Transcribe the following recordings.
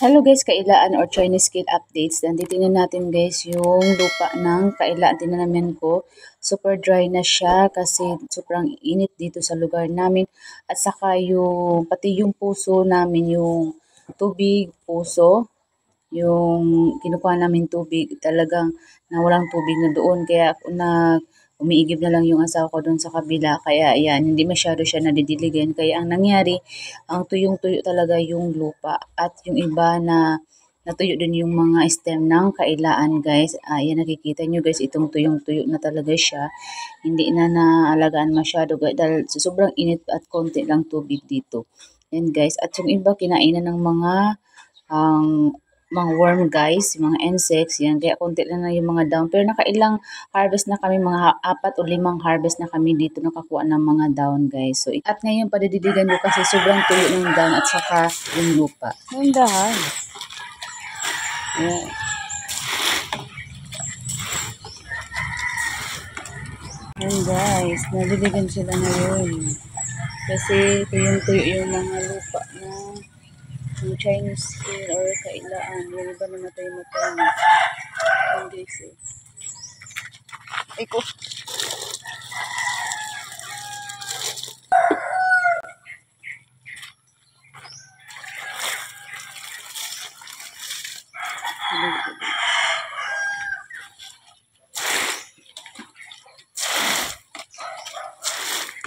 Hello guys, Kailaan or Chinese scale updates. Nandito na natin guys yung lupa ng Kailaan. Tinanaman ko. Super dry na siya kasi sobrang init dito sa lugar namin. At saka yung, pati yung puso namin, yung tubig, puso, yung kinukuha namin tubig, talagang nawalang tubig na doon. Kaya ako umiigib na lang yung asawa ko doon sa kabila. Kaya yan, hindi masyado siya nadidiligan. Kaya ang nangyari, ang tuyong-tuyo talaga yung lupa. At yung iba na natuyo din yung mga stem ng Kailaan guys. Ayan, nakikita nyo guys, itong tuyong-tuyo na talaga siya. Hindi na naalagaan masyado guys, dahil sobrang init at konti lang tubig dito. Yan guys. At yung iba kinainan ng ang mga worm guys, yung mga insects, yan. Kaya konti lang na yung mga down. Pero nakailang harvest na kami, mga 4 o 5 harvest na kami dito nakakuha ng mga down guys. So, at ngayon padidiligan ko kasi sobrang tuyo ng down at saka yung lupa. Yung dahan. Yan. Yan guys, nadiligan sila ngayon. Kasi tuyong-tuyo yung mga lupa na yung Chinese scale or Kailaan. Yung iba namatay-matay na. Yung guys eh. Iko.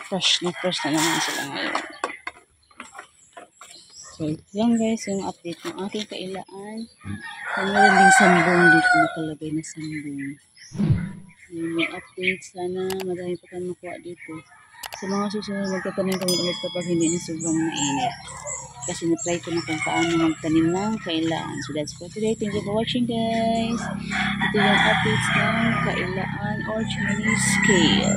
Fresh na naman sila ngayon. So, yan guys, yung update ng aking Kailaan. Meron ding sambong dito, nakalagay na sambong. Yung update, sana madami pa kang makuha dito. Sa mga susunod, magtatanim kami ulit kapag hindi na sobrang mainit. Kasi na-try ko na kung paano magtanim ng Kailaan. So that's for today. Thank you for watching guys. Ito yung updates ng Kailaan or Chinese scale.